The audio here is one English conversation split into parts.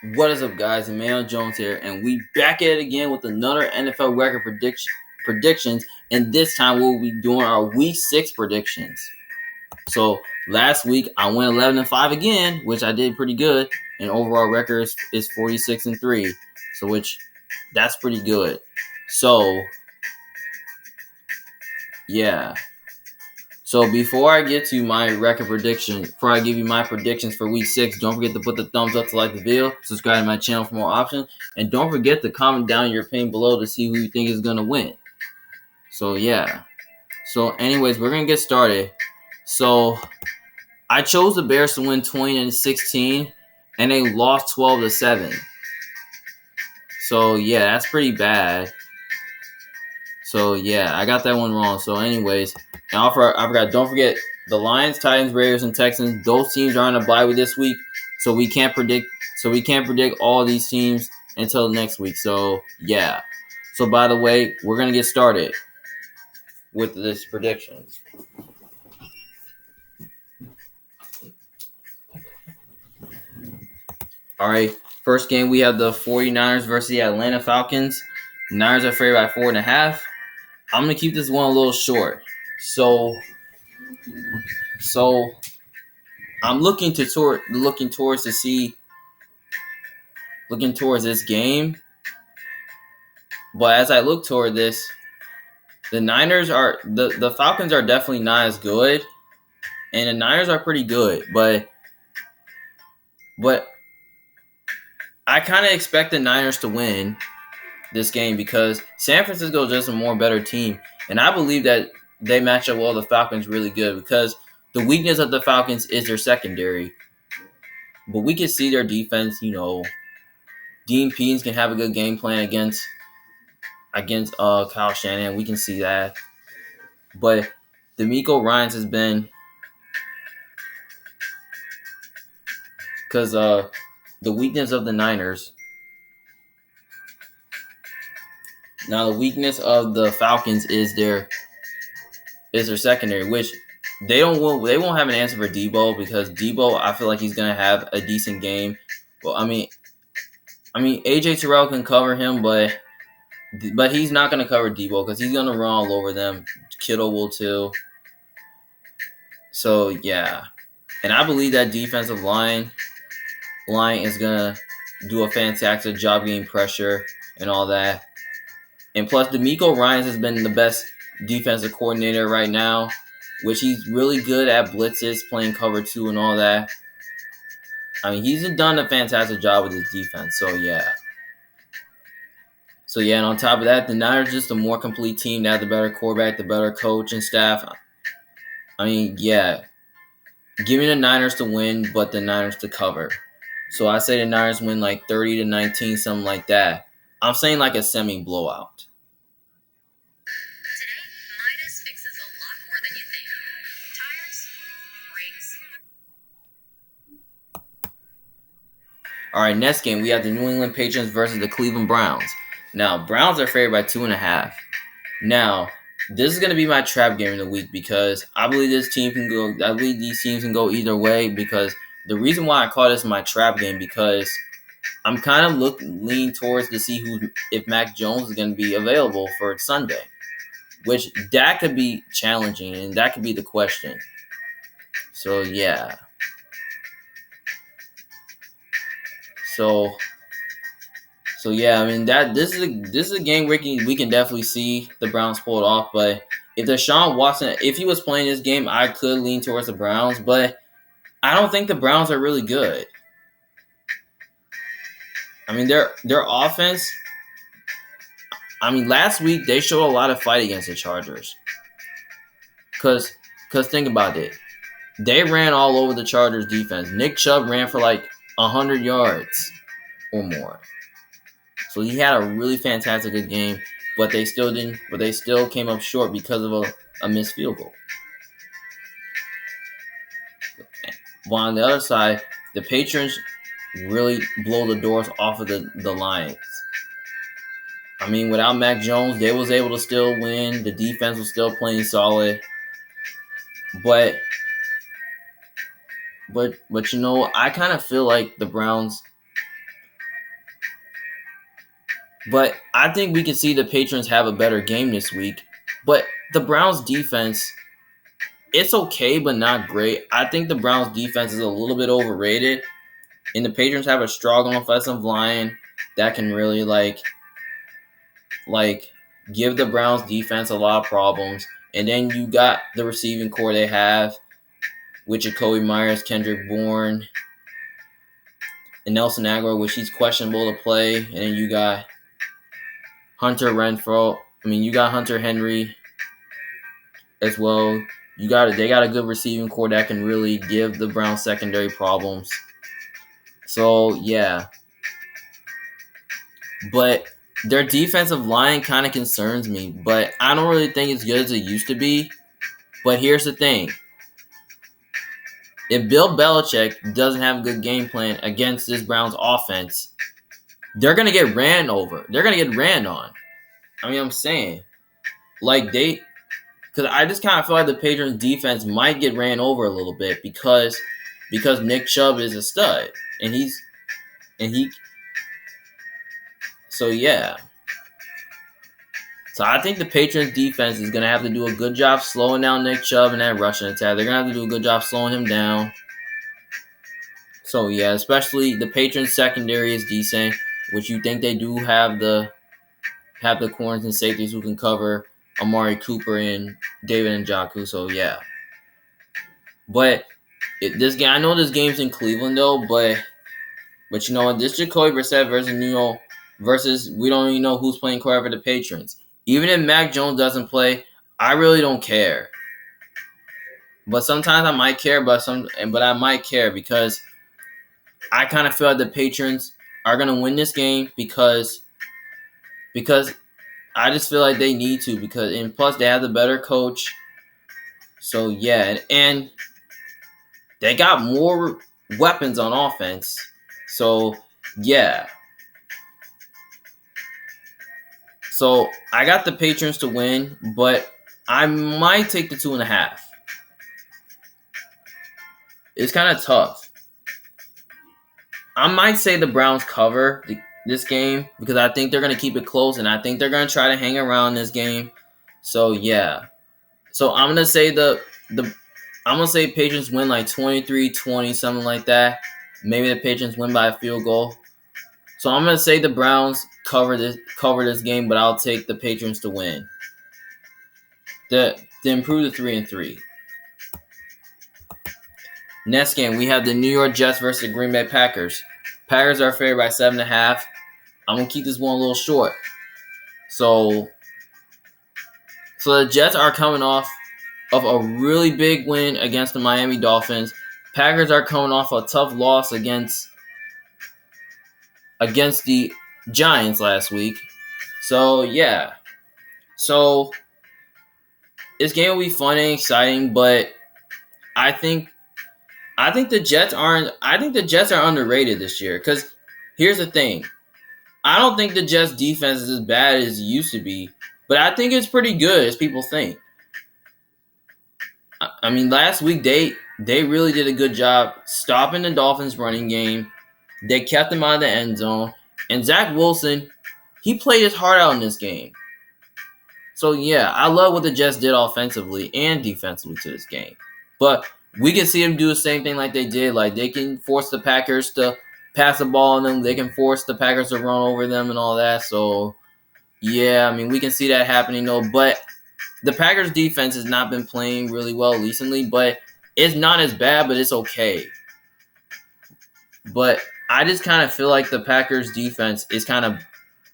What is up, guys? Emmanuel Jones here, and we back at it again with another NFL record predictions. And this time we'll be doing our Week 6 predictions. So last week I went 11-5 again, which I did pretty good, and overall record is 46-3. So that's pretty good. So yeah. So before I get to my record prediction, before I give you my predictions for Week 6, don't forget to put the thumbs up to like the video, subscribe to my channel for more options, and don't forget to comment down your opinion below to see who you think is going to win. So yeah. So anyways, we're going to get started. So I chose the Bears to win 20-16, and they lost 12-7. So yeah, that's pretty bad. So yeah, I got that one wrong. So anyways, and I forgot. Don't forget the Lions, Titans, Raiders, and Texans. Those teams are on a bye week this week, so we can't predict. All these teams until next week. So yeah. So by the way, we're gonna get started with this predictions. All right. First game we have the 49ers versus the Atlanta Falcons. Niners are favored by 4.5. I'm gonna keep this one a little short. So I'm looking towards this game. But as I look toward this, the Falcons are definitely not as good, and the Niners are pretty good. But I kind of expect the Niners to win this game because San Francisco is just a more better team, and I believe that they match up well. The Falcons really good because the weakness of the Falcons is their secondary, but we can see their defense. Dean Pease can have a good game plan against Kyle Shanahan. We can see that, but DeMeco Ryans has been because the weakness of the Niners. Now the weakness of the Falcons is their secondary, which they won't have an answer for Debo because Debo, I feel like he's gonna have a decent game. Well, I mean AJ Terrell can cover him, but he's not gonna cover Debo because he's gonna run all over them. Kittle will too. So yeah, and I believe that defensive line is gonna do a fantastic job getting pressure and all that. And plus, DeMeco Ryans has been the best defensive coordinator right now, which he's really good at blitzes, playing cover 2 and all that. I mean, he's done a fantastic job with his defense. So yeah, and on top of that, the Niners are just a more complete team. They have the better quarterback, the better coach and staff. I mean, yeah, give me the Niners to win, but the Niners to cover. So I say the Niners win like 30-19, something like that. I'm saying like a semi-blowout. Today, Midas fixes a lot more than you think. Tires, brakes. All right, next game, we have the New England Patriots versus the Cleveland Browns. Now, Browns are favored by 2.5. Now, this is going to be my trap game of the week because I believe these teams can go either way because the reason why I call this my trap game because I'm kind of leaning towards to see if Mac Jones is going to be available for Sunday, which that could be challenging and that could be the question. So yeah. So yeah, I mean this is a game where we can definitely see the Browns pull it off. But if Deshaun Watson, if he was playing this game, I could lean towards the Browns. But I don't think the Browns are really good. I mean their offense. I mean last week they showed a lot of fight against the Chargers. Cause think about it, they ran all over the Chargers defense. Nick Chubb ran for like 100 yards or more. So he had a really fantastic good game, but they still didn't. But they still came up short because of a missed field goal. But on the other side, the Patriots really blow the doors off of the Lions. I mean, without Mac Jones, they was able to still win. The defense was still playing solid, but I kind of feel like the Browns. But I think we can see the Patriots have a better game this week. But the Browns defense, it's okay, but not great. I think the Browns defense is a little bit overrated. And the Patriots have a strong offensive line that can really give the Browns defense a lot of problems. And then you got the receiving core they have with Jacoby Myers, Kendrick Bourne, and Nelson Aguilar, which he's questionable to play. And then you got Hunter Renfrow. You got Hunter Henry as well. They got a good receiving core that can really give the Browns secondary problems. So yeah. But their defensive line kind of concerns me, but I don't really think it's good as it used to be. But here's the thing. If Bill Belichick doesn't have a good game plan against this Browns offense, they're going to get ran over. They're going to get ran on. I'm saying. Because I just kind of feel like the Patriots defense might get ran over a little bit because Nick Chubb is a stud. So yeah. So I think the Patriots defense is going to have to do a good job slowing down Nick Chubb in that rushing attack. They're going to have to do a good job slowing him down. So yeah, especially the Patriots secondary is decent, which you think they do have the corners and safeties who can cover Amari Cooper and David Njoku. So yeah. But this game, I know this game's in Cleveland though, but you know what? This Jacoby Brissett versus we don't even know who's playing quarterback for the Patriots. Even if Mac Jones doesn't play, I really don't care. But sometimes I might care, but I might care because I kind of feel like the Patriots are gonna win this game because I just feel like they need to and plus they have the better coach. So yeah, and they got more weapons on offense. So yeah. So I got the Patriots to win, but I might take the 2.5. It's kind of tough. I might say the Browns cover this game because I think they're going to keep it close and I think they're going to try to hang around this game. So yeah. So I'm going to say Patriots win like 23-20, something like that. Maybe the Patriots win by a field goal. So I'm going to say the Browns cover this game, but I'll take the Patriots to win. To improve to 3-3. Next game, we have the New York Jets versus the Green Bay Packers. Packers are favored by 7.5. I'm going to keep this one a little short. So the Jets are coming off of a really big win against the Miami Dolphins. Packers are coming off a tough loss against the Giants last week. So yeah. So this game will be fun and exciting, but I think the Jets are underrated this year because here's the thing. I don't think the Jets defense is as bad as it used to be, but I think it's pretty good as people think. Last week they really did a good job stopping the Dolphins running game. They kept them out of the end zone. And Zach Wilson, he played his heart out in this game. So yeah, I love what the Jets did offensively and defensively to this game. But we can see them do the same thing like they did. Like they can force the Packers to pass the ball on them. They can force the Packers to run over them and all that. So yeah, we can see that happening though. But the Packers defense has not been playing really well recently, but it's not as bad, but it's okay. But I just kind of feel like the Packers defense is kind of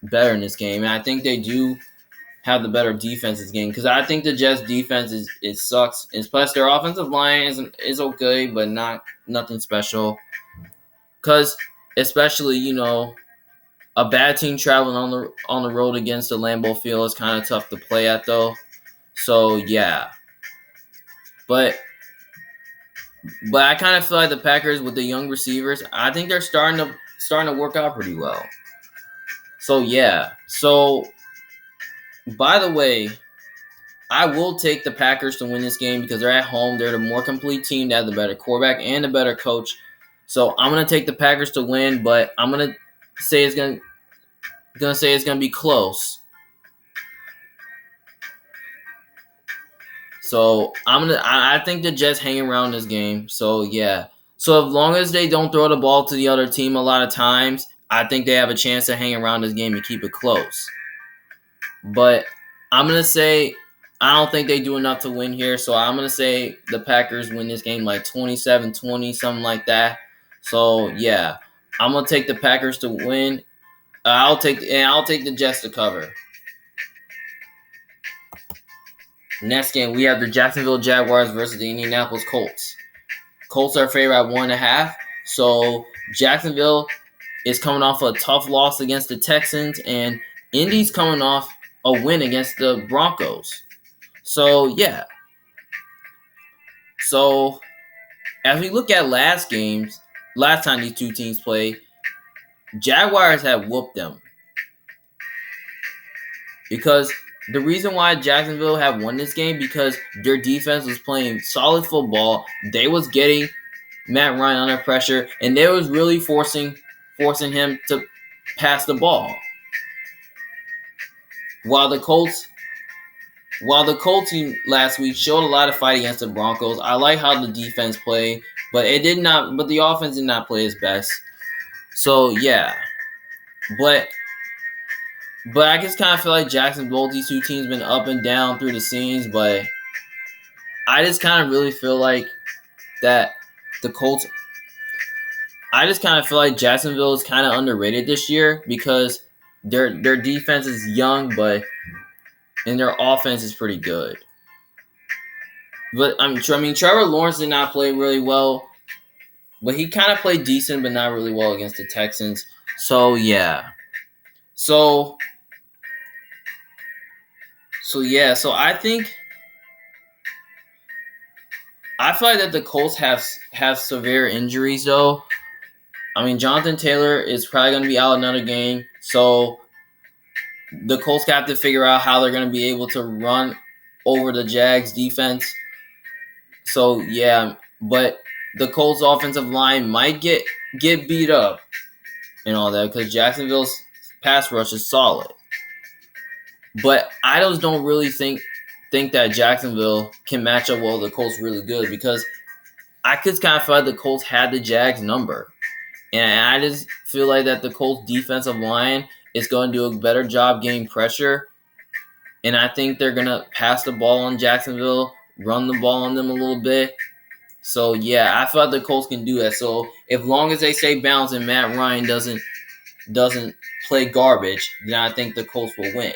better in this game. And I think they do have the better defense this game because I think the Jets defense it sucks. And plus their offensive line is okay, but nothing special. Because especially, a bad team traveling on the road against the Lambeau Field is kind of tough to play at though. So yeah. But I kind of feel like the Packers with the young receivers, I think they're starting to work out pretty well. So yeah. So by the way, I will take the Packers to win this game because they're at home. They're the more complete team. They have the better quarterback and the better coach. So I'm going to take the Packers to win, but I'm going to say gonna say it's gonna be close. So I think the Jets hang around this game. So yeah. So as long as they don't throw the ball to the other team a lot of times, I think they have a chance to hang around this game and keep it close. But I'm gonna say I don't think they do enough to win here. So I'm gonna say the Packers win this game like 27-20, something like that. So yeah. I'm gonna take the Packers to win. I'll take the Jets to cover. Next game, we have the Jacksonville Jaguars versus the Indianapolis Colts. Colts are favored at 1.5. So Jacksonville is coming off a tough loss against the Texans, and Indy's coming off a win against the Broncos. So yeah. So as we look at last time these two teams played, Jaguars have whooped them. Because the reason why Jacksonville have won this game because their defense was playing solid football. They was getting Matt Ryan under pressure, and they was really forcing him to pass the ball. While the Colts team last week showed a lot of fight against the Broncos. I like how the defense played, but the offense did not play its best. So yeah. But I just kind of feel like both these two teams been up and down through the scenes, but I just kind of really feel like that the Colts. I just kind of feel like Jacksonville is kind of underrated this year because their defense is young, and their offense is pretty good. But I mean, Trevor Lawrence did not play really well, but he kind of played decent, but not really well against the Texans. So yeah. So yeah, so I feel like that the Colts have severe injuries though. I mean, Jonathan Taylor is probably going to be out another game, so the Colts have to figure out how they're going to be able to run over the Jags defense. So yeah, but the Colts offensive line might get beat up and all that because Jacksonville's pass rush is solid. But I just don't really think that Jacksonville can match up well with the Colts really good because I could kind of feel like the Colts had the Jags number. And I just feel like that the Colts defensive line is going to do a better job getting pressure. And I think they're going to pass the ball on Jacksonville, run the ball on them a little bit. So, yeah, I feel like the Colts can do that. So, as long as they stay balanced and Matt Ryan doesn't play garbage, then I think the Colts will win,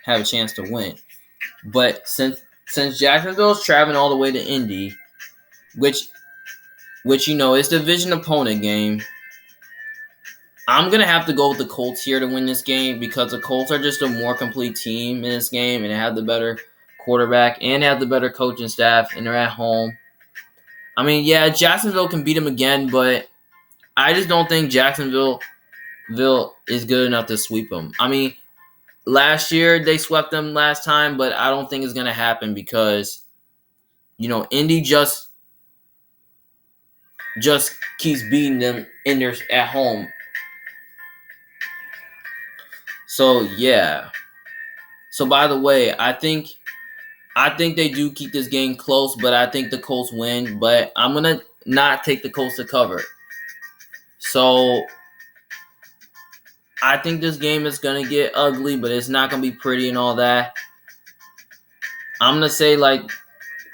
have a chance to win. But since Jacksonville's traveling all the way to Indy, which it's a division opponent game, I'm going to have to go with the Colts here to win this game because the Colts are just a more complete team in this game and they have the better quarterback and have the better coaching staff and they're at home. I mean, yeah, Jacksonville can beat them again, but I just don't think Jacksonville is good enough to sweep them. I mean, last year they swept them last time, but I don't think it's going to happen because, Indy just keeps beating them at home. So yeah. So by the way, I think they do keep this game close, but I think the Colts win. But I'm gonna not take the Colts to cover. So I think this game is gonna get ugly, but it's not gonna be pretty and all that. I'm gonna say like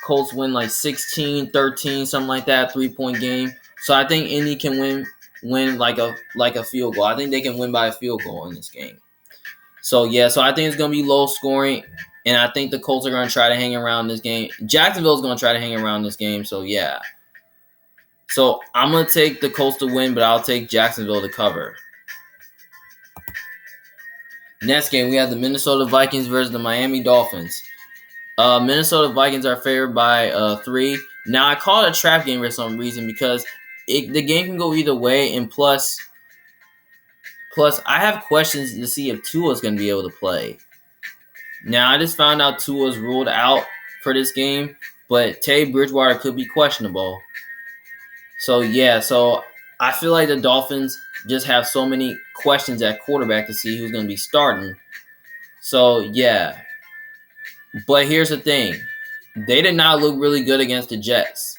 Colts win like 16-13, something like that, 3-point game. So I think Indy can win like a field goal. I think they can win by a field goal in this game. So, yeah, so I think it's going to be low scoring, and I think the Colts are going to try to hang around this game. Jacksonville's going to try to hang around this game, so, yeah. So, I'm going to take the Colts to win, but I'll take Jacksonville to cover. Next game, we have the Minnesota Vikings versus the Miami Dolphins. Minnesota Vikings are favored by 3. Now, I call it a trap game for some reason because the game can go either way, and plus, I have questions to see if Tua's going to be able to play. Now, I just found out Tua's ruled out for this game, but Teddy Bridgewater could be questionable. So, yeah, so I feel like the Dolphins just have so many questions at quarterback to see who's going to be starting. So, yeah. But here's the thing. They did not look really good against the Jets.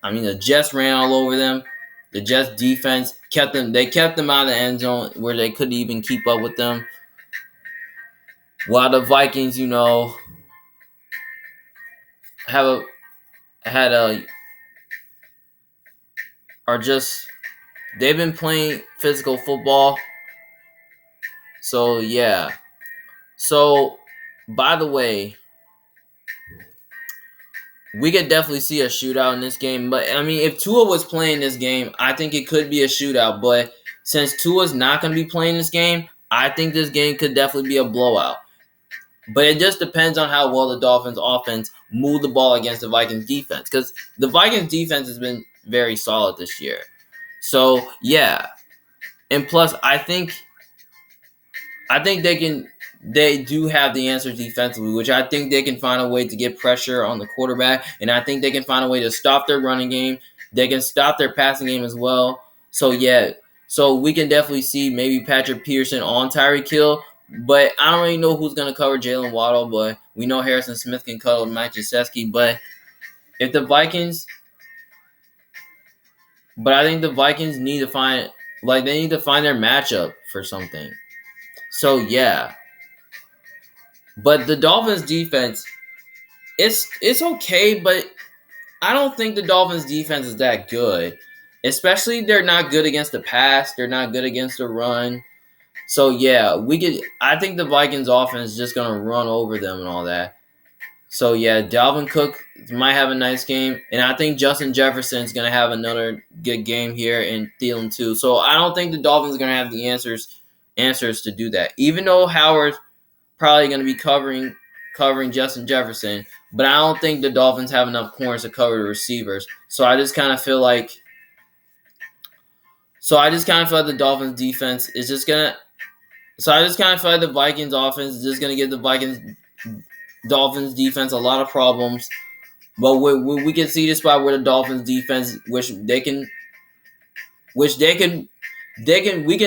I mean, the Jets ran all over them. The Jets defense kept them. They kept them out of the end zone where they couldn't even keep up with them. While the Vikings, have had a are just they've been playing physical football. So yeah. So by the way, we could definitely see a shootout in this game. But I mean, if Tua was playing this game, I think it could be a shootout. But since Tua's not going to be playing this game, I think this game could definitely be a blowout. But it just depends on how well the Dolphins offense move the ball against the Vikings defense. Because the Vikings defense has been very solid this year. So, yeah. And plus, I think they do have the answers defensively, which I think they can find a way to get pressure on the quarterback. And I think they can find a way to stop their running game. They can stop their passing game as well. So, yeah. So, we can definitely see maybe Patrick Peterson on Tyreek Hill. But I don't really know who's going to cover Jalen Waddle, but we know Harrison Smith can cover Mike Gesicki. But if the Vikings, but I think the Vikings need to find, they need to find their matchup for something. So yeah, but the Dolphins defense, it's okay, but I don't think the Dolphins defense is that good. Especially they're not good against the pass, they're not good against the run. So yeah, I think the Vikings offense is just gonna run over them and all that. So yeah, Dalvin Cook might have a nice game, and I think Justin Jefferson is gonna have another good game here, and Thielen too. So I don't think the Dolphins are gonna have the answers to do that. Even though Howard's probably gonna be covering Justin Jefferson, but I don't think the Dolphins have enough corners to cover the receivers. So I just kind of feel like the Dolphins defense is just gonna. So I just kind of feel like the Vikings offense is just gonna give the Dolphins defense a lot of problems. But we can see this spot where the Dolphins defense, we can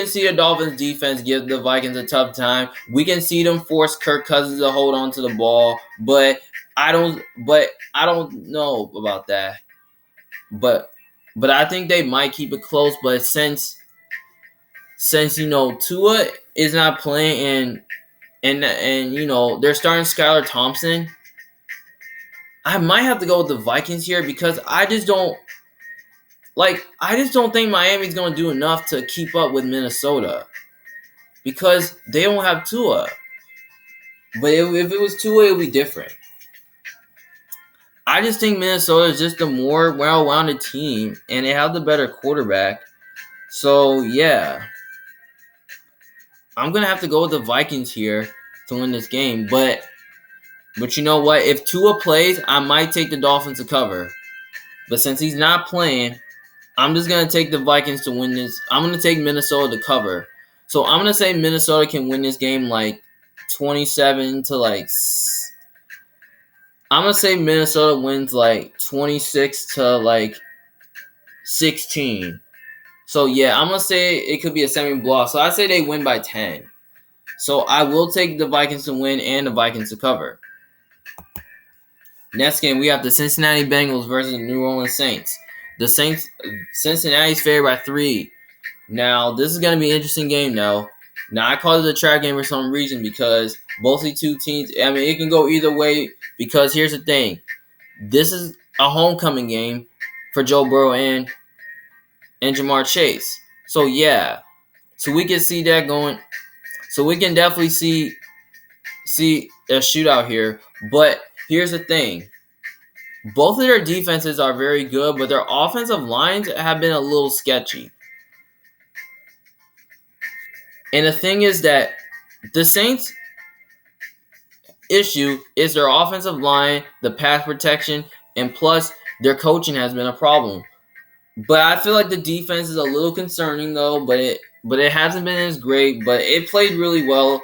see the Dolphins defense give the Vikings a tough time. We can see them force Kirk Cousins to hold on to the ball, but I don't know about that. But I think they might keep it close. But since Tua is not playing and they're starting Skylar Thompson, I might have to go with the Vikings here because I just don't think Miami's going to do enough to keep up with Minnesota because they don't have Tua. But if it was Tua, it would be different. I just think Minnesota is just a more well-rounded team, and they have the better quarterback. So, yeah. I'm going to have to go with the Vikings here to win this game. But you know what? If Tua plays, I might take the Dolphins to cover. But since he's not playing, I'm just going to take the Vikings to win this. I'm going to take Minnesota to cover. So I'm going to say Minnesota can win this game 27 to I'm going to say Minnesota wins 26 to 16. So yeah, I'm going to say it could be a semi-blowout. So I say they win by 10. So I will take the Vikings to win and the Vikings to cover. Next game, we have the Cincinnati Bengals versus the New Orleans Saints. Cincinnati's favored by 3. Now, this is going to be an interesting game, though. Now, I call it a trap game for some reason because both these two teams, I mean, it can go either way because here's the thing. This is a homecoming game for Joe Burrow and Jamar Chase. So, yeah. So, we can see that going. So, we can definitely see a shootout here. But here's the thing. Both of their defenses are very good, but their offensive lines have been a little sketchy. And the thing is that the Saints' issue is their offensive line, the pass protection, and plus their coaching has been a problem. But I feel like the defense is a little concerning though, but it hasn't been as great, but it played really well.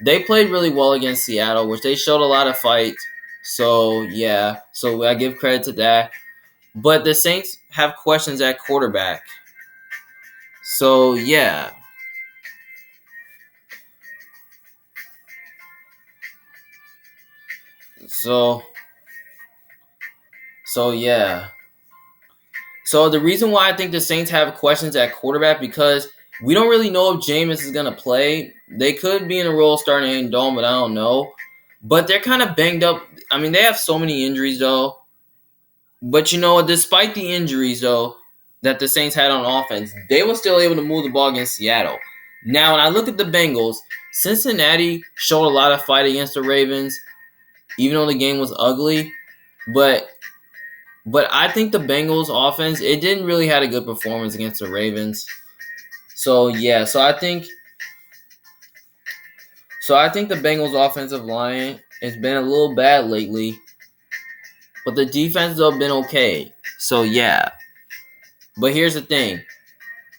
They played really well against Seattle, which they showed a lot of fight. So, yeah. So, I give credit to that. But the Saints have questions at quarterback. So yeah. So yeah. So the reason why I think the Saints have questions at quarterback because we don't really know if Jameis is gonna play. They could be in a role starting Aiden Dome, but I don't know. But they're kind of banged up. I mean, they have so many injuries though. But you know what? Despite the injuries though that the Saints had on offense, they were still able to move the ball against Seattle. Now, when I look at the Bengals, Cincinnati showed a lot of fight against the Ravens, even though the game was ugly. But I think the Bengals offense, it didn't really have a good performance against the Ravens. So yeah, so I think the Bengals offensive line has been a little bad lately. But the defense though been okay. So yeah. But here's the thing.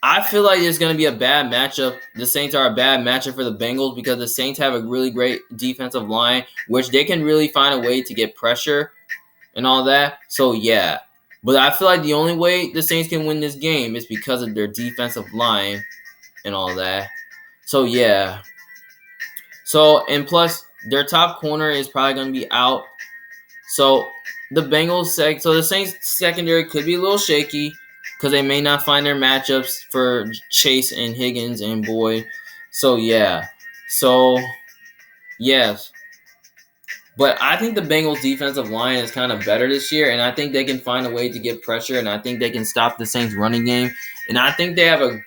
I feel like it's going to be a bad matchup. The Saints are a bad matchup for the Bengals because the Saints have a really great defensive line, which they can really find a way to get pressure and all that. So, yeah. But I feel like the only way the Saints can win this game is because of their defensive line and all that. So, yeah. So, and plus, their top corner is probably going to be out. So, the the Saints secondary could be a little shaky because they may not find their matchups for Chase and Higgins and Boyd. So, yeah. So, yes. But I think the Bengals defensive line is kind of better this year, and I think they can find a way to get pressure, and I think they can stop the Saints running game. And I think they have a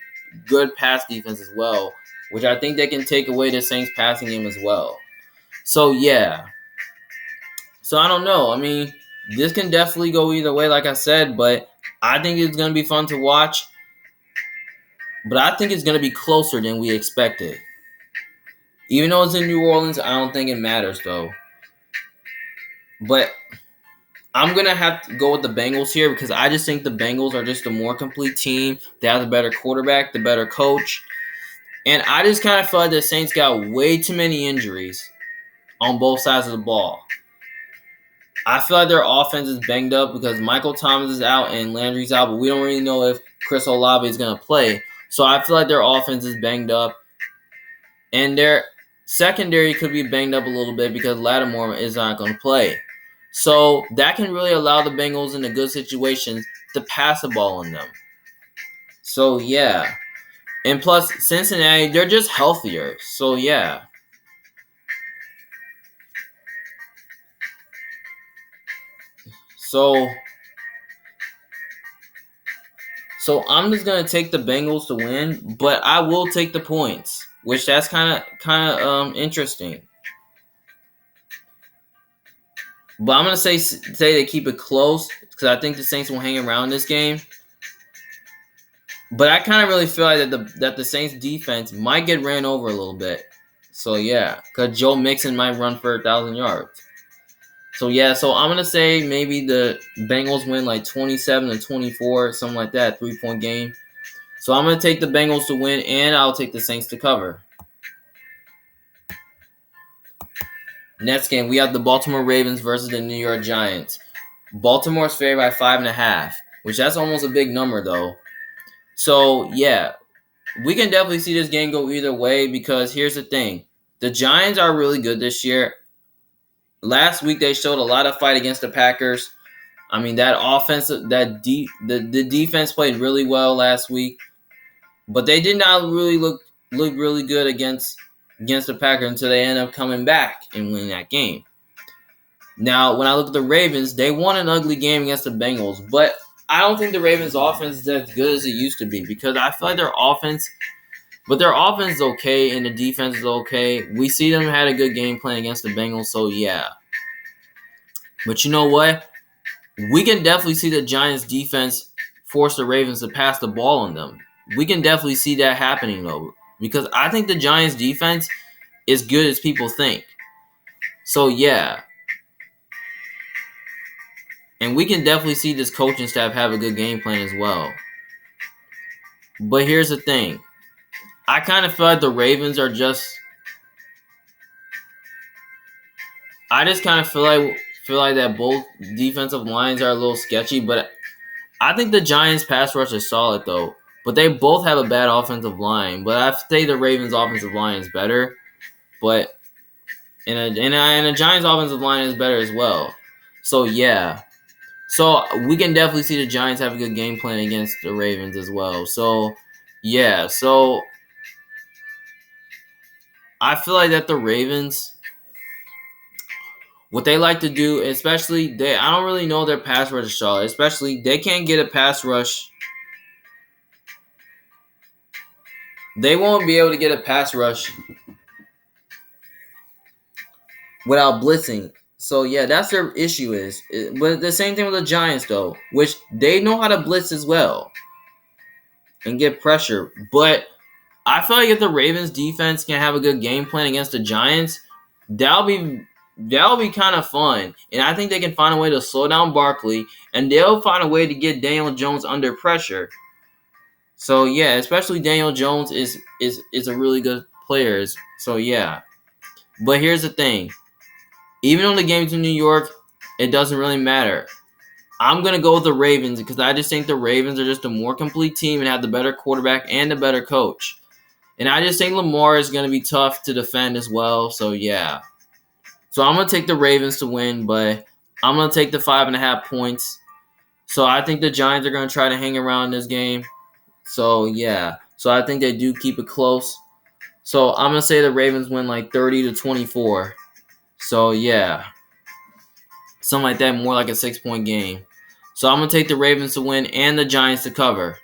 good pass defense as well, which I think they can take away the Saints passing game as well. So, yeah. So, I don't know. I mean, this can definitely go either way, like I said, but I think it's going to be fun to watch. But I think it's going to be closer than we expected. Even though it's in New Orleans, I don't think it matters, though. But I'm going to have to go with the Bengals here because I just think the Bengals are just a more complete team. They have the better quarterback, the better coach. And I just kind of feel like the Saints got way too many injuries on both sides of the ball. I feel like their offense is banged up because Michael Thomas is out and Landry's out, but we don't really know if Chris Olave is going to play. So I feel like their offense is banged up. And their secondary could be banged up a little bit because Lattimore is not going to play. So that can really allow the Bengals in a good situation to pass the ball on them. So, yeah. And plus, Cincinnati, they're just healthier. So, yeah. So I'm just gonna take the Bengals to win, but I will take the points, which that's kind of interesting. But I'm gonna say they keep it close because I think the Saints will hang around this game. But I kind of really feel like that the Saints defense might get ran over a little bit. So yeah, because Joe Mixon might run for 1,000 yards. So yeah, so I'm gonna say maybe the Bengals win like 27-24, something like that, 3-point game. So I'm gonna take the Bengals to win, and I'll take the Saints to cover. Next game, we have the Baltimore Ravens versus the New York Giants. Baltimore's favored by 5.5, which that's almost a big number though. So yeah, we can definitely see this game go either way because here's the thing: the Giants are really good this year. Last week they showed a lot of fight against the Packers. I mean that the defense played really well last week, but they did not really look really good against the Packers until they end up coming back and winning that game. Now, when I look at the Ravens, they won an ugly game against the Bengals, but I don't think the Ravens' offense is as good as it used to be because I feel like their offense is okay and the defense is okay. We see them had a good game plan against the Bengals, so yeah. But you know what? We can definitely see the Giants' defense force the Ravens to pass the ball on them. We can definitely see that happening, though, because I think the Giants' defense is good as people think. So, yeah. And we can definitely see this coaching staff have a good game plan as well. But here's the thing. I kind of feel like the Ravens are just... I just kind of feel like that both defensive lines are a little sketchy, but I think the Giants' pass rush is solid though, but they both have a bad offensive line. But I say the Ravens' offensive line is better, but and a Giants' offensive line is better as well. So yeah, so we can definitely see the Giants have a good game plan against the Ravens as well. So yeah, so I feel like that the Ravens, what they like to do, especially I don't really know their pass rush, Charlotte. Especially they can't get a pass rush. They won't be able to get a pass rush without blitzing. So yeah, that's their issue is. But the same thing with the Giants though, which they know how to blitz as well and get pressure. But I feel like if the Ravens defense can have a good game plan against the Giants, that'll be kind of fun. And I think they can find a way to slow down Barkley, and they'll find a way to get Daniel Jones under pressure. So yeah, especially Daniel Jones is a really good player. So yeah. But here's the thing. Even though the game's in New York, it doesn't really matter. I'm going to go with the Ravens because I just think the Ravens are just a more complete team and have the better quarterback and the better coach. And I just think Lamar is going to be tough to defend as well. So, yeah. So, I'm going to take the Ravens to win, but I'm going to take the 5.5 points. So, I think the Giants are going to try to hang around this game. So, yeah. So, I think they do keep it close. So, I'm going to say the Ravens win like 30-24. So, yeah. Something like that, more like a 6-point game. So, I'm going to take the Ravens to win and the Giants to cover.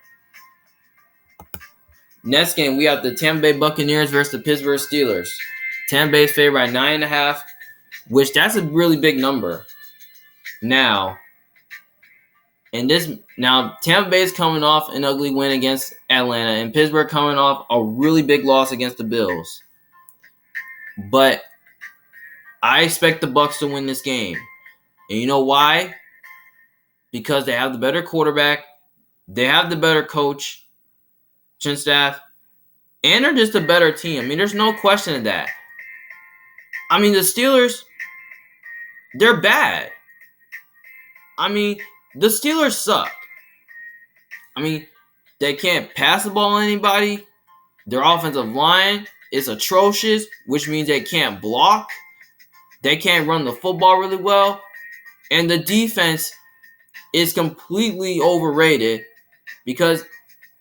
Next game, we have the Tampa Bay Buccaneers versus the Pittsburgh Steelers. Tampa Bay is favored by 9.5, which that's a really big number. Now, Tampa Bay is coming off an ugly win against Atlanta, and Pittsburgh coming off a really big loss against the Bills. But I expect the Bucs to win this game. And you know why? Because they have the better quarterback, they have the better coach, staff, and they're just a better team. I mean, there's no question of that. I mean, the Steelers, they're bad. I mean, the Steelers suck. I mean, they can't pass the ball on anybody. Their offensive line is atrocious, which means they can't block. They can't run the football really well. And the defense is completely overrated because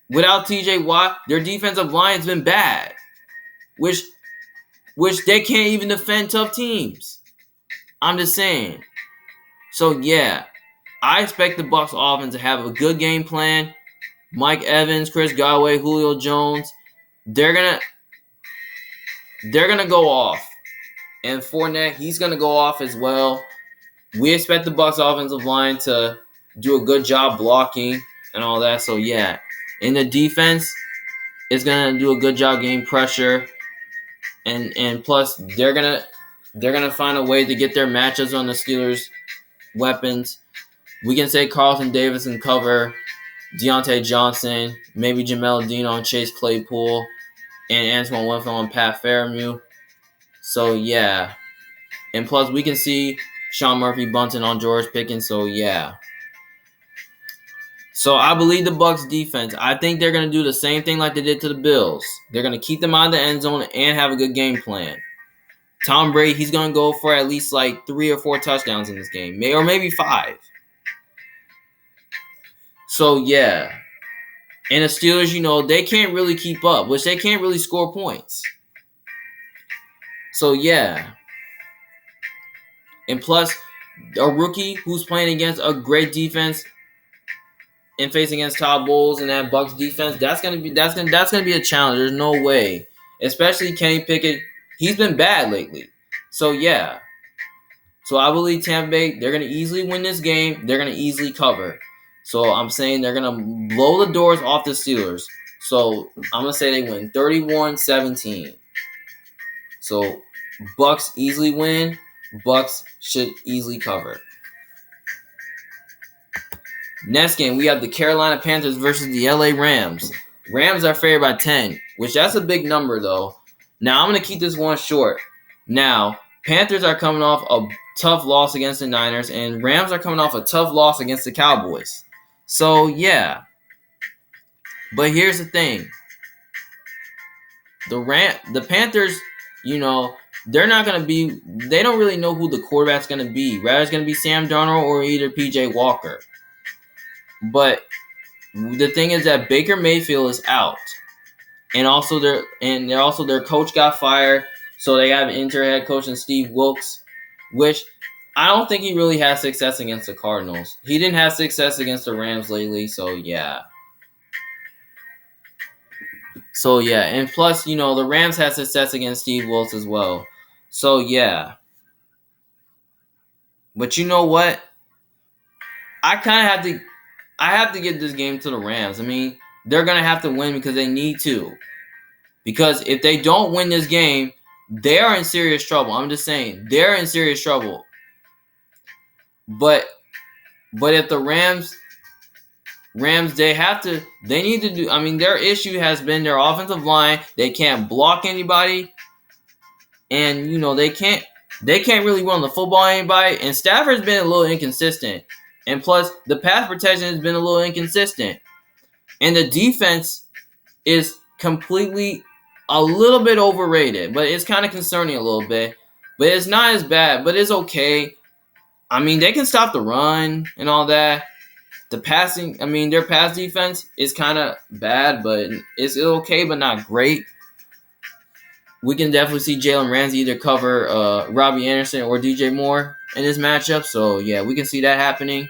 without TJ Watt, their defensive line has been bad, which they can't even defend tough teams. I'm just saying. So, yeah, I expect the Bucs offense to have a good game plan. Mike Evans, Chris Godwin, Julio Jones, they're gonna go off. And Fournette, he's gonna go off as well. We expect the Bucs offensive line to do a good job blocking and all that. So yeah, and the defense is gonna do a good job getting pressure, and plus they're gonna find a way to get their matchups on the Steelers' weapons. We can say Carlton Davis can cover, Deontay Johnson, maybe Jamel Dean on Chase Claypool, and Antoine Winfield on Pat Fairmouth. So yeah, and plus we can see Sean Murphy bunting on George Pickens. So yeah. So I believe the Bucs defense. I think they're going to do the same thing like they did to the Bills. They're going to keep them out of the end zone and have a good game plan. Tom Brady, he's going to go for at least like 3 or 4 touchdowns in this game, or maybe 5. So yeah. And the Steelers, they can't really keep up, which they can't really score points. So yeah. And plus, a rookie who's playing against a great defense and facing against Todd Bowles and that Bucs defense, that's gonna be a challenge. There's no way. Especially Kenny Pickett. He's been bad lately. So yeah. So I believe Tampa Bay, they're gonna easily win this game. They're gonna easily cover. So I'm saying they're gonna blow the doors off the Steelers. So I'm gonna say they win 31-17. So Bucs easily win. Bucs should easily cover. Next game, we have the Carolina Panthers versus the LA Rams. Rams are favored by 10, which that's a big number, though. Now, I'm going to keep this one short. Now, Panthers are coming off a tough loss against the Niners, and Rams are coming off a tough loss against the Cowboys. So yeah. But here's the thing. The Panthers, they're not gonna be. They don't really know who the quarterback's gonna be. Rather, it's gonna be Sam Darnold or either PJ Walker. But the thing is that Baker Mayfield is out, and also their coach got fired, so they have an interim head coach in Steve Wilkes, which I don't think he really has success against the Cardinals. He didn't have success against the Rams lately, so yeah. So yeah, and plus, the Rams had success against Steve Wilkes as well. So yeah. But you know what? I have to give this game to the Rams. I mean, they're gonna have to win because they need to. Because if they don't win this game, they are in serious trouble. I'm just saying, they're in serious trouble. But if the Rams, they need to do. I mean, their issue has been their offensive line. They can't block anybody, and they can't really run the football on anybody. And Stafford's been a little inconsistent, and plus the pass protection has been a little inconsistent, and the defense is completely a little bit overrated. But it's kind of concerning a little bit. But it's not as bad. But it's okay. I mean, they can stop the run and all that. The passing, I mean, their pass defense is kind of bad, but it's okay, but not great. We can definitely see Jalen Ramsey either cover Robbie Anderson or DJ Moore in this matchup. So, yeah, we can see that happening.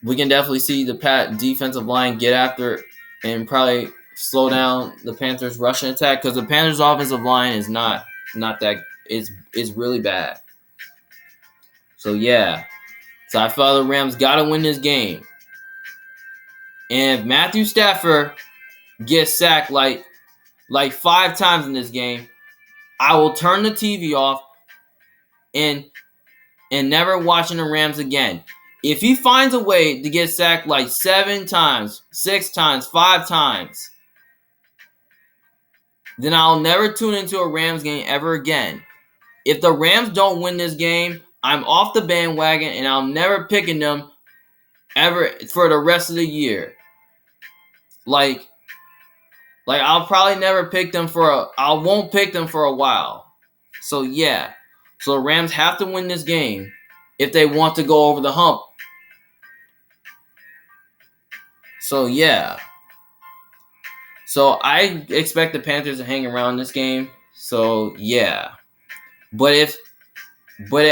We can definitely see the defensive line get after and probably slow down the Panthers' rushing attack because the Panthers' offensive line is not that is really bad. So, yeah. So I feel the Rams got to win this game. And if Matthew Stafford gets sacked like 5 times in this game, I will turn the TV off and never watching the Rams again. If he finds a way to get sacked like 7 times, 6 times, 5 times, then I'll never tune into a Rams game ever again. If the Rams don't win this game, I'm off the bandwagon and I'm never picking them ever for the rest of the year. Like I'll probably never pick them I won't pick them for a while. So yeah. So the Rams have to win this game if they want to go over the hump. So yeah. So I expect the Panthers to hang around this game. So yeah. But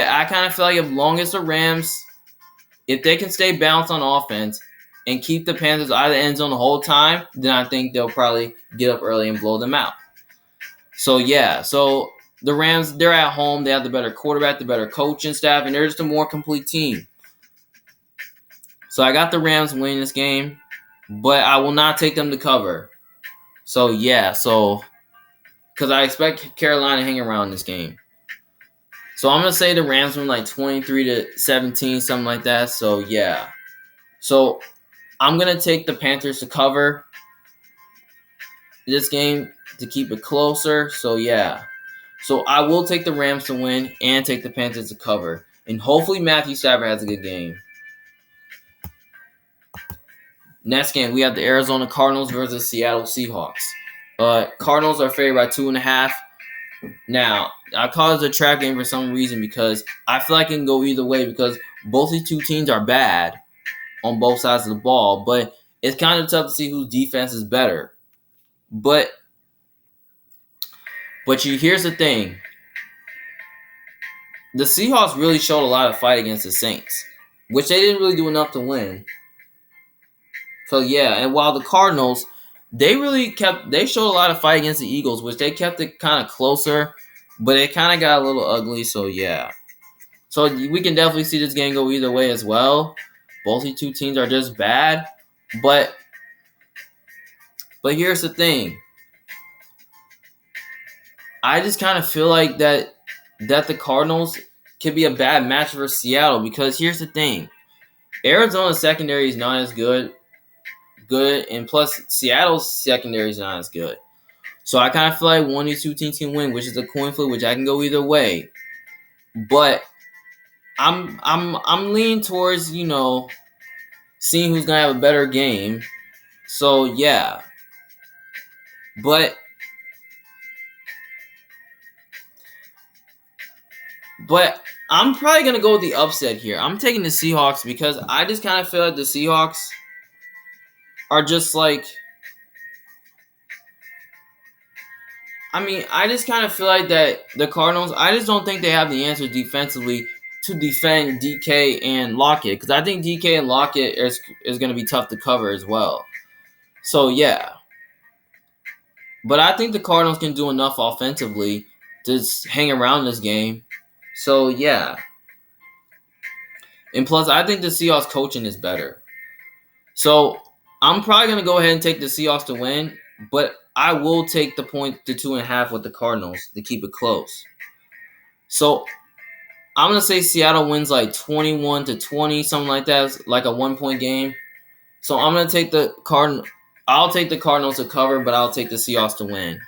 I kind of feel like as long as the Rams, if they can stay balanced on offense and keep the Panthers out of the end zone the whole time, then I think they'll probably get up early and blow them out. So yeah, so the Rams, they're at home. They have the better quarterback, the better coaching staff, and they're just a more complete team. So I got the Rams winning this game, but I will not take them to cover. So yeah, because I expect Carolina to hang around this game. So I'm going to say the Rams win like 23-17, something like that. So, yeah. So, I'm going to take the Panthers to cover this game to keep it closer. So, yeah. So, I will take the Rams to win and take the Panthers to cover. And hopefully Matthew Stafford has a good game. Next game, we have the Arizona Cardinals versus Seattle Seahawks. Cardinals are favored by 2.5. Now, I call it a trap game for some reason because I feel like it can go either way because both these two teams are bad on both sides of the ball, but it's kind of tough to see whose defense is better. But here's the thing. The Seahawks really showed a lot of fight against the Saints, which they didn't really do enough to win. So, yeah, and while the Cardinals, they showed a lot of fight against the Eagles, which they kept it kind of closer, but it kind of got a little ugly, so yeah. So we can definitely see this game go either way as well. Both these two teams are just bad, but here's the thing. I just kind of feel like that the Cardinals could be a bad match for Seattle because here's the thing. Arizona's secondary is not as good, and plus Seattle's secondary is not as good. So I kind of feel like one of these two teams can win, which is a coin flip, which I can go either way. But I'm leaning towards, seeing who's gonna have a better game. So yeah, but I'm probably gonna go with the upset here. I'm taking the Seahawks because I just kind of feel like the Seahawks are just like. I mean, I just kind of feel like that the Cardinals. I just don't think they have the answers defensively to defend DK and Lockett because I think DK and Lockett is going to be tough to cover as well. So yeah, but I think the Cardinals can do enough offensively to just hang around this game. So yeah, and plus I think the Seahawks coaching is better. So I'm probably going to go ahead and take the Seahawks to win, but I will take the point to 2.5 with the Cardinals to keep it close. So I'm gonna say Seattle wins like 21-20, something like that. It's like a 1-point game. So I'm gonna take the Cardinals. I'll take the Cardinals to cover, but I'll take the Seahawks to win.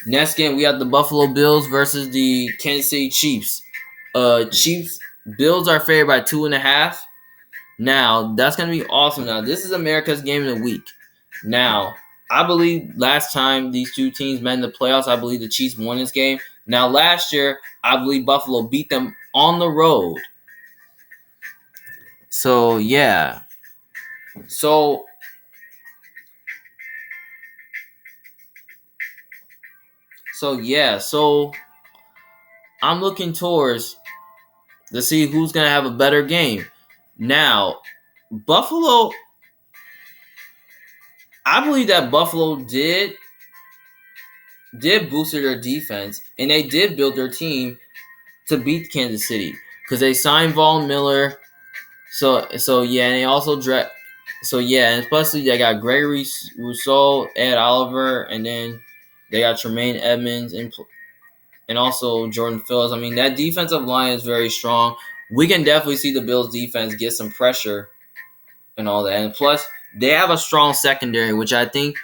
Next game, we have the Buffalo Bills versus the Kansas City Chiefs. Chiefs Bills are favored by 2.5. Now that's gonna be awesome. Now this is America's game of the week. Now I believe last time these two teams met in the playoffs, I believe the Chiefs won this game. Now last year, I believe Buffalo beat them on the road. So yeah. So yeah. So I'm looking towards to see who's gonna have a better game. Now, Buffalo. I believe that Buffalo did boost their defense and they did build their team to beat Kansas City because they signed Von Miller. So yeah, and they also draft. So yeah, and especially they got Gregory Rousseau, Ed Oliver, and then they got Tremaine Edmonds and also Jordan Phillips. I mean, that defensive line is very strong. We can definitely see the Bills defense get some pressure and all that. And plus, they have a strong secondary, which I think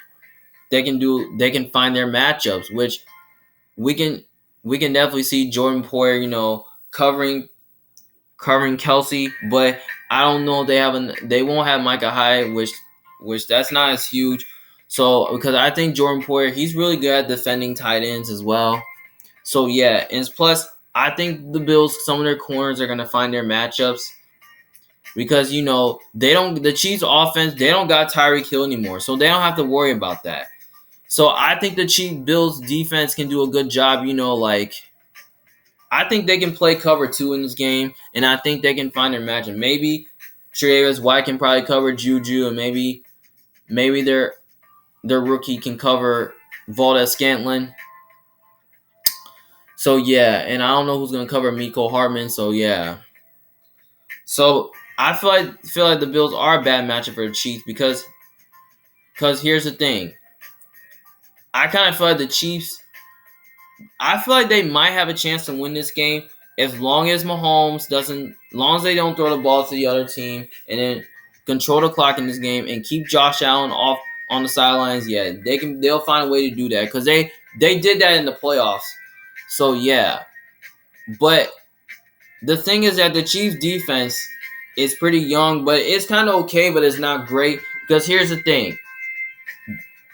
they can do. They can find their matchups, which we can definitely see Jordan Poyer, covering Kelsey, but I don't know if they won't have Micah Hyde, which that's not as huge. So because I think Jordan Poyer, he's really good at defending tight ends as well. So yeah, and plus I think the Bills, some of their corners are gonna find their matchups because the Chiefs offense, they don't got Tyreek Hill anymore, so they don't have to worry about that. So I think the Chiefs Bills defense can do a good job, I think they can play cover 2 in this game, and I think they can find their matchup. Maybe Tre'Davious White can probably cover Juju, and maybe their rookie can cover Valdez-Scantling. So yeah, and I don't know who's gonna cover Mecole Hardman. So yeah, so I feel like the Bills are a bad matchup for the Chiefs because here's the thing. I kind of feel like the Chiefs. I feel like they might have a chance to win this game as long as Mahomes long as they don't throw the ball to the other team and then control the clock in this game and keep Josh Allen off on the sidelines. Yeah, they'll find a way to do that because they did that in the playoffs. So yeah, but the thing is that the Chiefs defense is pretty young, but it's kind of okay, but it's not great because here's the thing.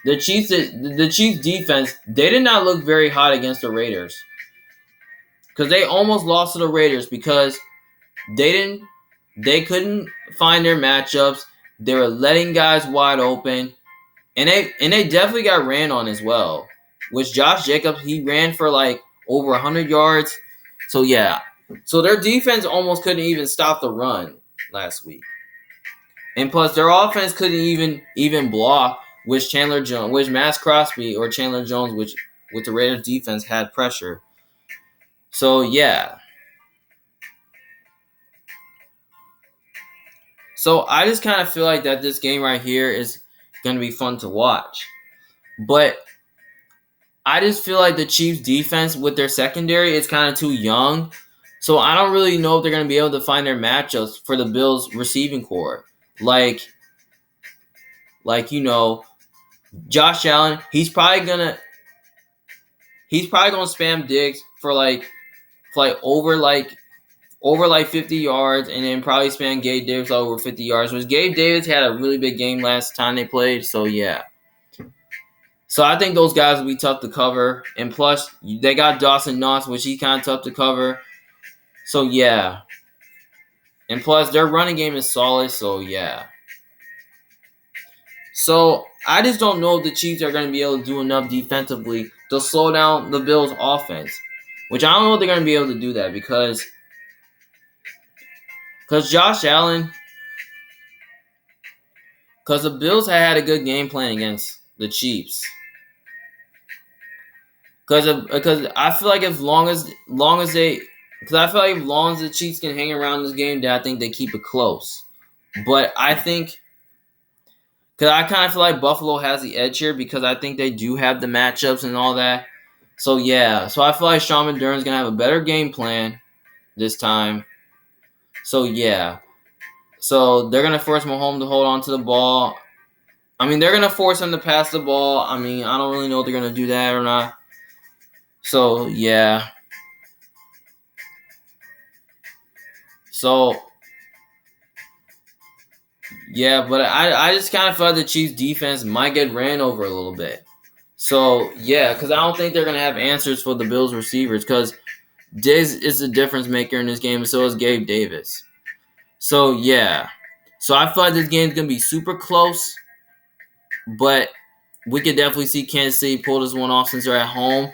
The Chiefs defense, they did not look very hot against the Raiders. Because they almost lost to the Raiders because they couldn't find their matchups. They were letting guys wide open. And they definitely got ran on as well. Which Josh Jacobs, he ran for like over 100 yards. So yeah. So their defense almost couldn't even stop the run last week. And plus their offense couldn't even block, which Max Crosby or Chandler Jones, which with the Raiders defense had pressure. So yeah. So I just kind of feel like that this game right here is going to be fun to watch. But I just feel like the Chiefs defense with their secondary is kind of too young. So I don't really know if they're going to be able to find their matchups for the Bills receiving core. Like Josh Allen, he's probably going to spam Diggs for over over like 50 yards, and then probably span Gabe Davis over 50 yards. Which Gabe Davis had a really big game last time they played, so yeah. So I think those guys will be tough to cover, and plus they got Dawson Knox, which he's kind of tough to cover. So yeah, and plus their running game is solid, so yeah. So I just don't know if the Chiefs are going to be able to do enough defensively to slow down the Bills' offense, which I don't know if they're going to be able to do that because Josh Allen, because the Bills had a good game plan against the Chiefs. Because I feel like as long as the Chiefs can hang around this game, then I think they keep it close. But I think because I kind of feel like Buffalo has the edge here because I think they do have the matchups and all that. So yeah, so I feel like Sean McDermott's gonna have a better game plan this time. So yeah, so they're gonna force Mahomes to hold on to the ball. I mean, they're gonna force him to pass the ball. I mean, I don't really know if they're gonna do that or not. So yeah. So yeah, but I just kind of felt the Chiefs defense might get ran over a little bit. So yeah, because I don't think they're gonna have answers for the Bills receivers because Diggs is the difference maker in this game, and so is Gabe Davis. So yeah, so I feel like this game's gonna be super close, but we could definitely see Kansas City pull this one off since they're at home.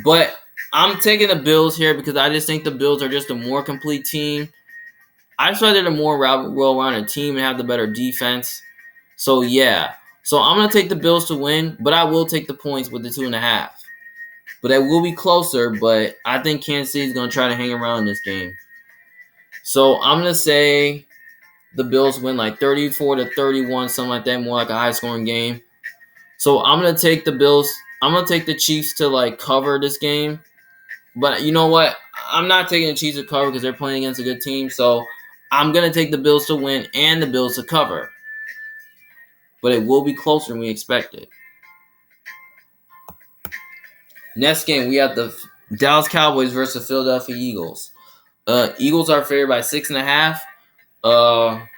But I'm taking the Bills here because I just think the Bills are just a more complete team. I just feel like they're the more well-rounded team and have the better defense. So yeah, so I'm gonna take the Bills to win, but I will take the points with the 2.5. But it will be closer, but I think Kansas City is gonna try to hang around in this game. So I'm gonna say the Bills win like 34-31, something like that, more like a high-scoring game. So I'm gonna take the Bills. I'm gonna take the Chiefs to like cover this game. But you know what? I'm not taking the Chiefs to cover because they're playing against a good team. So I'm gonna take the Bills to win and the Bills to cover. But it will be closer than we expected. Next game, we have the Dallas Cowboys versus Philadelphia Eagles. Eagles are favored by 6.5. I'm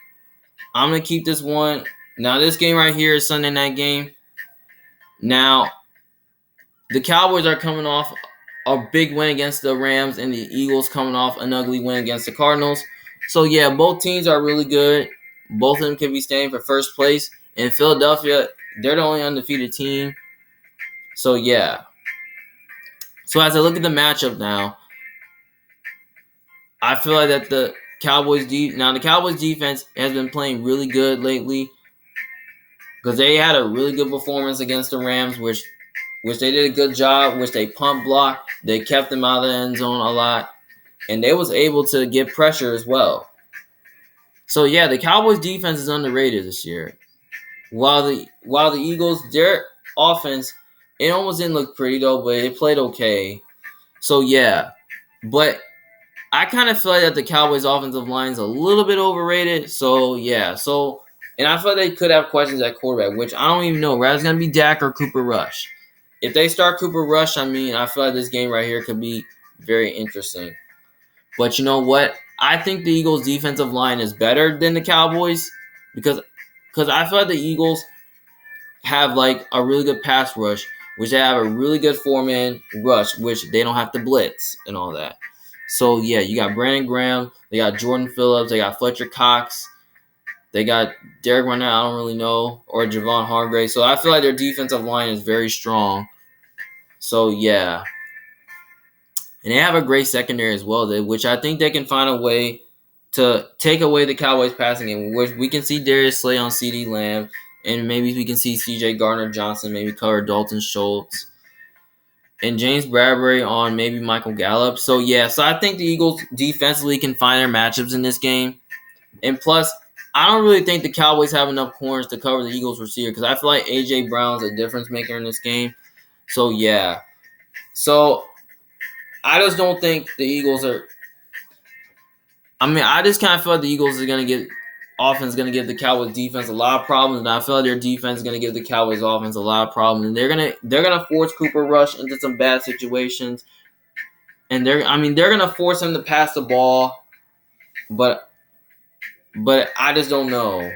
gonna keep this one. Now this game right here is Sunday night game. Now the Cowboys are coming off a big win against the Rams, and the Eagles coming off an ugly win against the Cardinals. So yeah, both teams are really good. Both of them can be staying for first place. In Philadelphia, they're the only undefeated team. So yeah. So as I look at the matchup now, I feel like that the Cowboys defense has been playing really good lately because they had a really good performance against the Rams, which they did a good job, which they punt blocked. They kept them out of the end zone a lot, and they was able to get pressure as well. So yeah, the Cowboys defense is underrated this year. While the Eagles, their offense, it almost didn't look pretty though, but it played okay. So yeah, but I kind of feel like that the Cowboys' offensive line is a little bit overrated. So yeah, and I feel like they could have questions at quarterback, which I don't even know. Whether it's gonna be Dak or Cooper Rush. If they start Cooper Rush, I feel like this game right here could be very interesting. But you know what? I think the Eagles' defensive line is better than the Cowboys because I feel like the Eagles have like a really good pass rush, which they have a really good four-man rush, which they don't have to blitz and all that. So yeah, you got Brandon Graham, they got Jordan Phillips, they got Fletcher Cox, they got Derek Barnett, I don't really know, or Javon Hargrave. So I feel like their defensive line is very strong. So yeah. And they have a great secondary as well, which I think they can find a way to take away the Cowboys passing game, which we can see Darius Slay on CeeDee Lamb, and maybe we can see C.J. Gardner-Johnson maybe cover Dalton Schultz, and James Bradbury on maybe Michael Gallup. So yeah, so I think the Eagles defensively can find their matchups in this game. And plus, I don't really think the Cowboys have enough corners to cover the Eagles receiver because I feel like A.J. Brown's a difference maker in this game. So yeah. So I just don't think the Eagles are. I just kind of feel like the Eagles are going to get offense going to give the Cowboys defense a lot of problems, and I feel like their defense is going to give the Cowboys offense a lot of problems, and they're gonna force Cooper Rush into some bad situations, and they're gonna force him to pass the ball, but I just don't know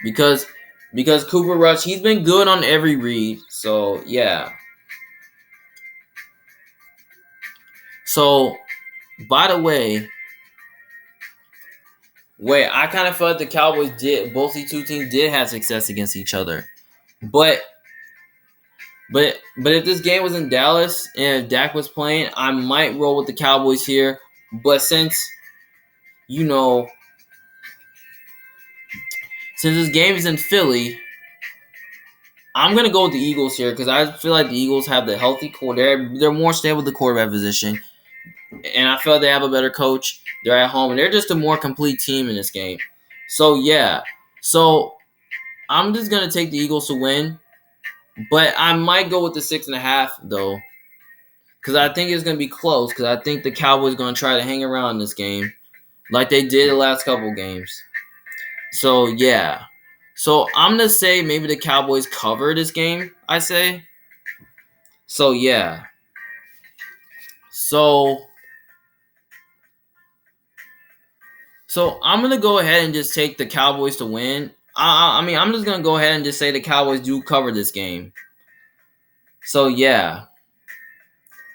because Cooper Rush, he's been good on every read. So yeah. So by the way, I kind of felt the Cowboys did, both these two teams did have success against each other. But if this game was in Dallas and if Dak was playing, I might roll with the Cowboys here. But since this game is in Philly, I'm gonna go with the Eagles here because I feel like the Eagles have the healthy core. They're more stable at the quarterback position, and I feel like they have a better coach. They're at home, and they're just a more complete team in this game. So yeah, I'm just gonna take the Eagles to win, but I might go with the 6.5 though, because I think it's gonna be close. Because I think the Cowboys gonna try to hang around in this game, like they did the last couple games. So yeah. So I'm gonna say maybe the Cowboys cover this game, I say. So yeah. So I'm gonna go ahead and just take the Cowboys to win. I mean, I'm just gonna go ahead and just say the Cowboys do cover this game. So yeah.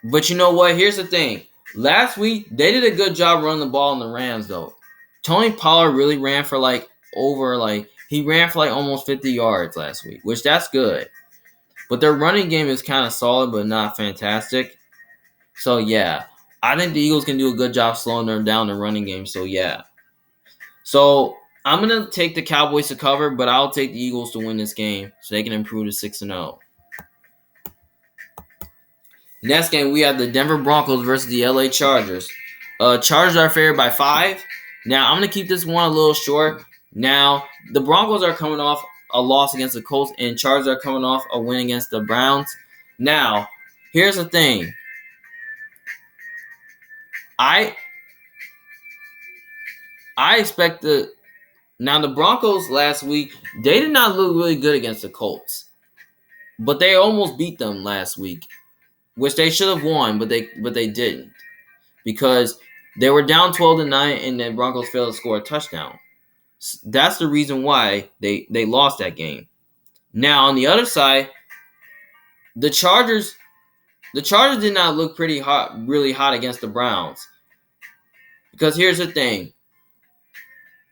But you know what? Here's the thing. Last week they did a good job running the ball in the Rams though. Tony Pollard really ran for he ran for almost 50 yards last week, which that's good. But their running game is kind of solid, but not fantastic. So, yeah. I think the Eagles can do a good job slowing them down the running game. So, yeah. So, I'm going to take the Cowboys to cover, but I'll take the Eagles to win this game so they can improve to 6-0. Next game, we have the Denver Broncos versus the LA Chargers. Chargers are favored by 5. Now, I'm going to keep this one a little short. Now, the Broncos are coming off a loss against the Colts, and Chargers are coming off a win against the Browns. Now, here's the thing. I expect the Broncos last week, they did not look really good against the Colts. But they almost beat them last week, which they should have won, but they didn't. Because they were down 12-9 and the Broncos failed to score a touchdown. That's the reason why they lost that game. Now, on the other side, the Chargers did not look really hot against the Browns. Because here's the thing.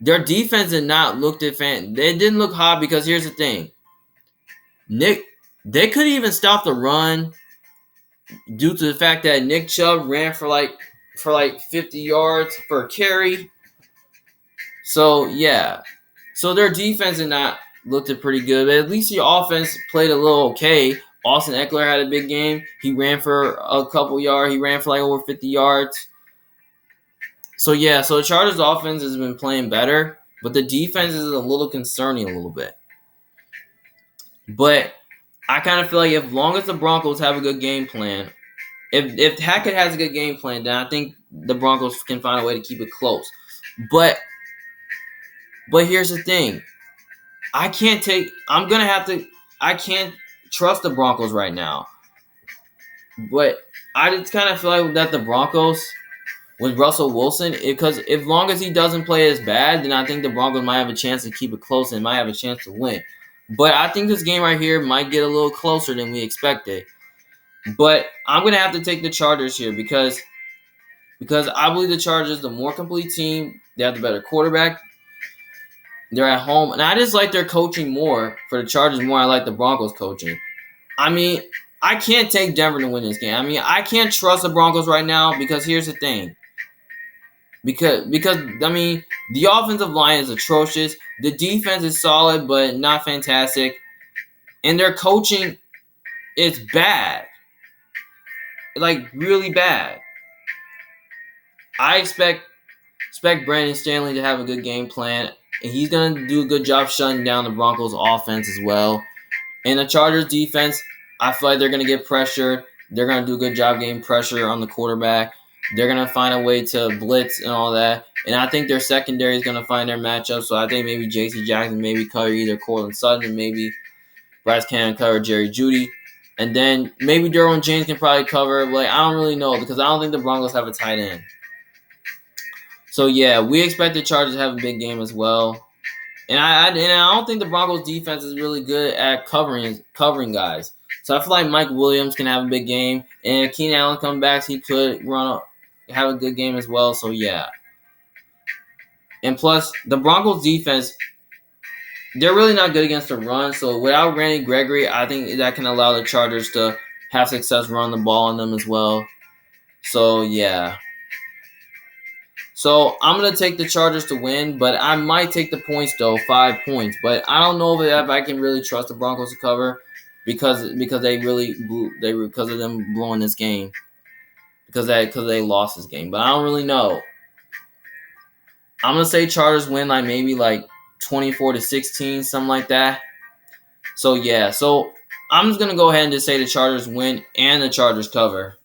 Their defense did not look They didn't look hot because here's the thing. They couldn't even stop the run due to the fact that Nick Chubb ran for 50 yards per carry. So yeah. So their defense did not looked pretty good, but at least the offense played a little okay. Austin Eckler had a big game. He ran for a couple yards. He ran for over 50 yards. So yeah, so the Chargers offense has been playing better, but the defense is a little concerning a little bit. But I kind of feel like as long as the Broncos have a good game plan, if Hackett has a good game plan, then I think the Broncos can find a way to keep it close. But here's the thing. I can't trust the Broncos right now. But I just kind of feel like that the Broncos with Russell Wilson, because as long as he doesn't play as bad, then I think the Broncos might have a chance to keep it close and might have a chance to win. But I think this game right here might get a little closer than we expected. But I'm going to have to take the Chargers here because I believe the Chargers are the more complete team. They have the better quarterback. They're at home. And I just like their coaching more. For the Chargers more, I like the Broncos coaching. I mean, I can't take Denver to win this game. I mean, I can't trust the Broncos right now because here's the thing. Because I mean, the offensive line is atrocious. The defense is solid but not fantastic. And their coaching is bad. Like, really bad. I expect Brandon Stanley to have a good game plan. And he's going to do a good job shutting down the Broncos offense as well. And the Chargers defense, I feel like they're going to get pressured. They're going to do a good job getting pressure on the quarterback. They're going to find a way to blitz and all that. And I think their secondary is going to find their matchup. So I think maybe J.C. Jackson maybe cover either Cortland Sutton and maybe Bryce Cannon cover Jerry Jeudy. And then maybe Derwin James can probably cover. Like, I don't really know because I don't think the Broncos have a tight end. So, yeah, we expect the Chargers to have a big game as well. And I don't think the Broncos defense is really good at covering guys. So I feel like Mike Williams can have a big game. And if Keenan Allen comes back, he could have a good game as well. So, yeah. And plus, the Broncos defense, they're really not good against the run. So without Randy Gregory, I think that can allow the Chargers to have success running the ball on them as well. So, yeah. So I'm going to take the Chargers to win, but I might take the points, though, 5 points. But I don't know if I can really trust the Broncos to cover because they really because of them blowing this game. Because they lost this game. But I don't really know. I'm going to say Chargers win maybe 24-16, something like that. So, yeah. So, I'm just going to go ahead and just say the Chargers win and the Chargers cover.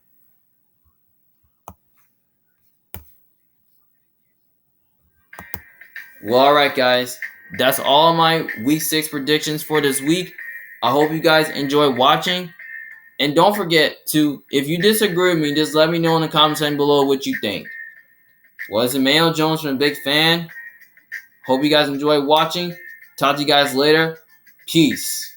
Well, all right, guys. That's all my Week 6 predictions for this week. I hope you guys enjoy watching. And don't forget to, if you disagree with me, just let me know in the comments section below what you think. Well, it's Emmanuel Jones from Big Fan. Hope you guys enjoy watching. Talk to you guys later. Peace.